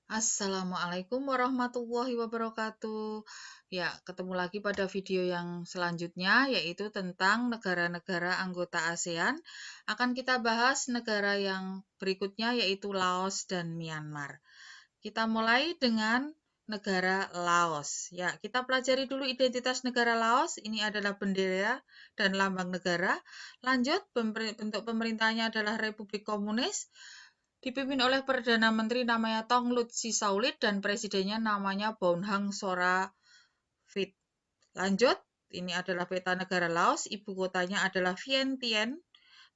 Assalamualaikum warahmatullahi wabarakatuh. Ya, ketemu lagi pada video yang selanjutnya, yaitu tentang negara-negara anggota ASEAN. Akan kita bahas negara yang berikutnya, yaitu Laos dan Myanmar. Kita mulai dengan negara Laos. Ya, kita pelajari dulu identitas negara Laos. Ini adalah bendera dan lambang negara. Lanjut, bentuk pemerintahnya adalah Republik Komunis. Dipimpin oleh Perdana Menteri namanya Thonglout Sisoulith dan presidennya namanya Bouhang Soravit. Lanjut, ini adalah peta negara Laos, ibu kotanya adalah Vientiane,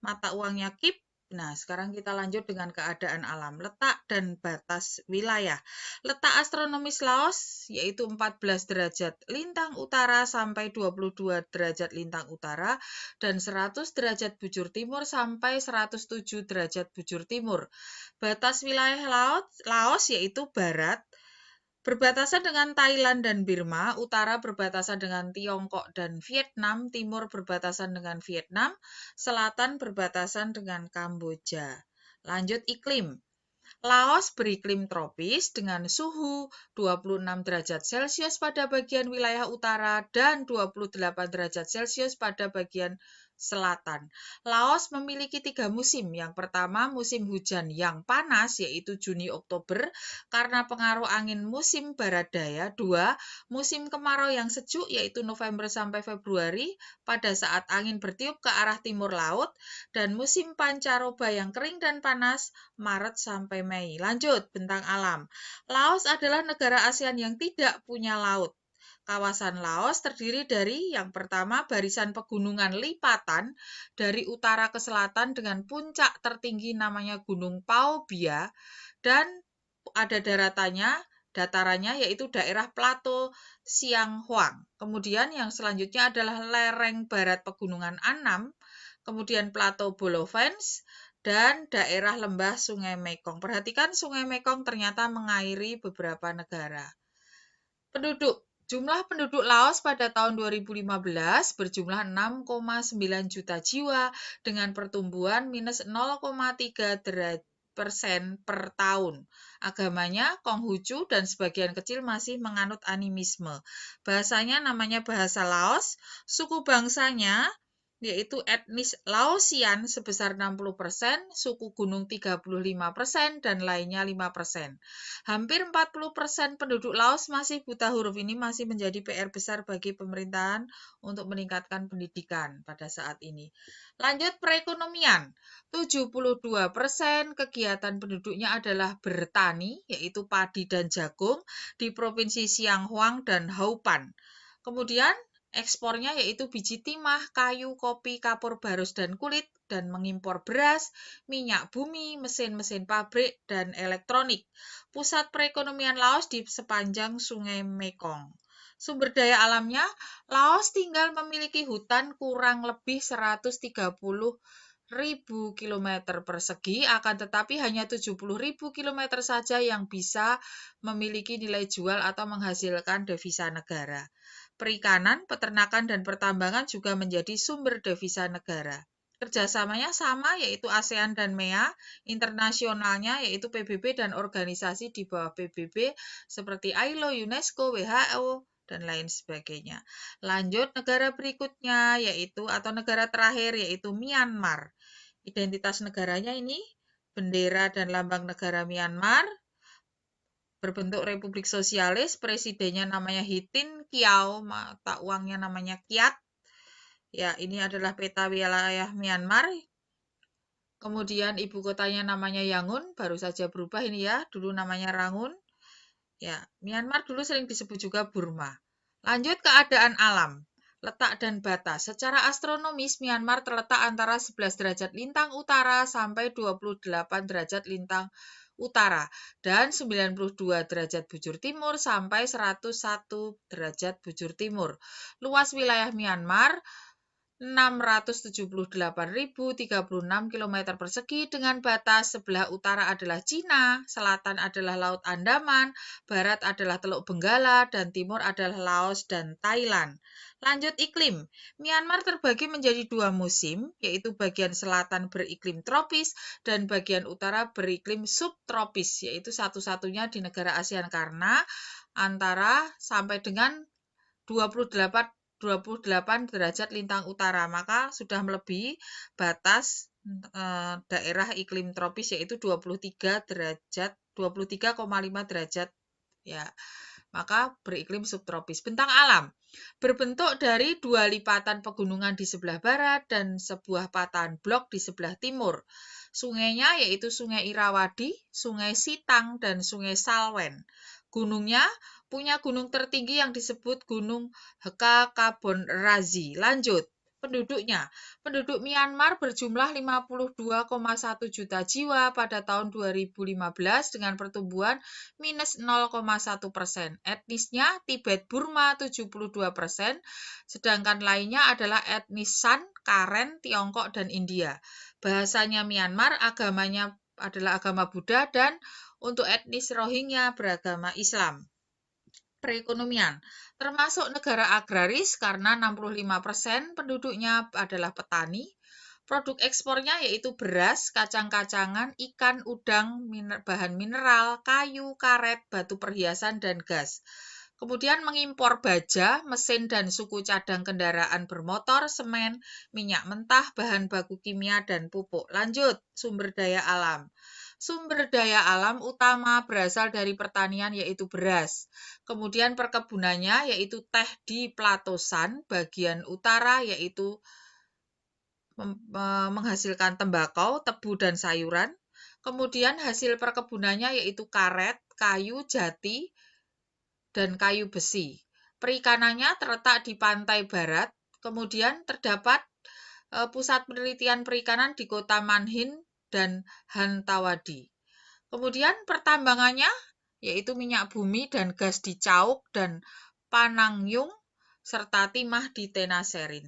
mata uangnya KIP. Nah, sekarang kita lanjut dengan keadaan alam, letak dan batas wilayah. Letak astronomis Laos yaitu 14 derajat lintang utara sampai 22 derajat lintang utara dan 100 derajat bujur timur sampai 107 derajat bujur timur. Batas wilayah Laos yaitu barat berbatasan dengan Thailand dan Burma, utara berbatasan dengan Tiongkok dan Vietnam, timur berbatasan dengan Vietnam, selatan berbatasan dengan Kamboja. Lanjut iklim. Laos beriklim tropis dengan suhu 26 derajat Celcius pada bagian wilayah utara dan 28 derajat Celcius pada bagian selatan. Laos memiliki 3 musim. Yang pertama musim hujan yang panas yaitu Juni-Oktober karena pengaruh angin musim barat daya. 2. Musim kemarau yang sejuk yaitu November sampai Februari pada saat angin bertiup ke arah timur laut. Dan musim pancaroba yang kering dan panas Maret sampai Mei. Lanjut, bentang alam. Laos adalah negara ASEAN yang tidak punya laut. Kawasan Laos terdiri dari yang pertama barisan pegunungan lipatan dari utara ke selatan dengan puncak tertinggi namanya Gunung Pao Bia dan ada datarannya yaitu daerah Plato Siang Hoang. Kemudian yang selanjutnya adalah lereng barat pegunungan Annam, kemudian Plato Bolovens, dan daerah lembah Sungai Mekong. Perhatikan Sungai Mekong ternyata mengairi beberapa negara. Penduduk. Jumlah penduduk Laos pada tahun 2015 berjumlah 6,9 juta jiwa dengan pertumbuhan minus 0,3% per tahun. Agamanya Konghucu dan sebagian kecil masih menganut animisme. Bahasanya namanya bahasa Laos. Suku bangsanya yaitu etnis Laosian sebesar 60%, suku gunung 35%, dan lainnya 5%. Hampir 40% penduduk Laos masih buta huruf. Ini masih menjadi PR besar bagi pemerintahan untuk meningkatkan pendidikan pada saat ini. Lanjut perekonomian. 72% kegiatan penduduknya adalah bertani, yaitu padi dan jagung di Provinsi Siang Hoang dan Haupan. Kemudian ekspornya yaitu biji timah, kayu, kopi, kapur barus, dan kulit, dan mengimpor beras, minyak bumi, mesin-mesin pabrik, dan elektronik. Pusat perekonomian Laos di sepanjang Sungai Mekong. Sumber daya alamnya, Laos tinggal memiliki hutan kurang lebih 130.000 km persegi, akan tetapi hanya 70.000 km saja yang bisa memiliki nilai jual atau menghasilkan devisa negara. Perikanan, peternakan, dan pertambangan juga menjadi sumber devisa negara. Kerjasamanya sama yaitu ASEAN dan MEA, internasionalnya yaitu PBB dan organisasi di bawah PBB seperti ILO, UNESCO, WHO, dan lain sebagainya. Lanjut negara berikutnya yaitu atau negara terakhir yaitu Myanmar. Identitas negaranya ini bendera dan lambang negara Myanmar berbentuk republik sosialis, presidennya namanya Hitin Kiau, mata uangnya namanya Kyat. Ya, ini adalah peta wilayah Myanmar. Kemudian ibu kotanya namanya Yangon, baru saja berubah ini ya, dulu namanya Rangun. Ya, Myanmar dulu sering disebut juga Burma. Lanjut keadaan alam. Letak dan batas. Secara astronomis, Myanmar terletak antara 11 derajat lintang utara sampai 28 derajat lintang utara dan 92 derajat bujur timur sampai 101 derajat bujur timur. Luas wilayah Myanmar 678.036 km persegi dengan batas sebelah utara adalah Cina, selatan adalah Laut Andaman, barat adalah Teluk Benggala, dan timur adalah Laos dan Thailand. Lanjut iklim. Myanmar terbagi menjadi dua musim, yaitu bagian selatan beriklim tropis dan bagian utara beriklim subtropis, yaitu satu-satunya di negara ASEAN karena antara sampai dengan 28 derajat lintang utara, maka sudah melebihi batas daerah iklim tropis yaitu 23,5 derajat ya. Maka beriklim subtropis. Bentang alam berbentuk dari dua lipatan pegunungan di sebelah barat dan sebuah patahan blok di sebelah timur. Sungainya yaitu Sungai Irawadi, Sungai Sitang, dan Sungai Salwen. Gunungnya punya gunung tertinggi yang disebut Gunung Heka Kabon Razi. Lanjut, penduduknya. Penduduk Myanmar berjumlah 52,1 juta jiwa pada tahun 2015 dengan pertumbuhan minus 0,1%. Etnisnya Tibet Burma 72%, sedangkan lainnya adalah etnis San, Karen, Tiongkok, dan India. Bahasanya Myanmar, agamanya adalah agama Buddha, dan untuk etnis Rohingya beragama Islam. Perekonomian, termasuk negara agraris karena 65% penduduknya adalah petani. Produk ekspornya yaitu beras, kacang-kacangan, ikan, udang, bahan mineral, kayu, karet, batu perhiasan, dan gas. Kemudian mengimpor baja, mesin dan suku cadang kendaraan bermotor, semen, minyak mentah, bahan baku kimia, dan pupuk. Lanjut, sumber daya alam. Sumber daya alam utama berasal dari pertanian yaitu beras. Kemudian perkebunannya yaitu teh di Platosan, bagian utara yaitu menghasilkan tembakau, tebu, dan sayuran. Kemudian hasil perkebunannya yaitu karet, kayu jati, dan kayu besi. Perikanannya terletak di pantai barat. Kemudian terdapat pusat penelitian perikanan di kota Manhin dan Hantawadi. Kemudian pertambangannya yaitu minyak bumi dan gas di Cauk dan Panangyung serta timah di Tenaserin.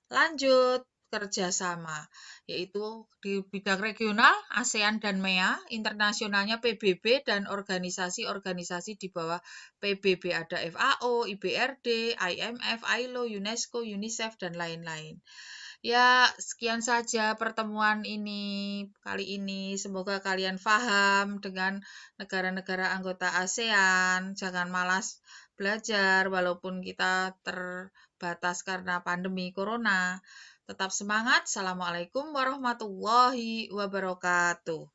Lanjut, kerjasama yaitu di bidang regional ASEAN dan MEA, internasionalnya PBB dan organisasi-organisasi di bawah PBB ada FAO, IBRD, IMF, ILO, UNESCO, UNICEF, dan lain-lain. Ya, sekian saja pertemuan ini kali ini. Semoga kalian paham dengan negara-negara anggota ASEAN. Jangan malas belajar walaupun kita terbatas karena pandemi corona. Tetap semangat. Assalamualaikum warahmatullahi wabarakatuh.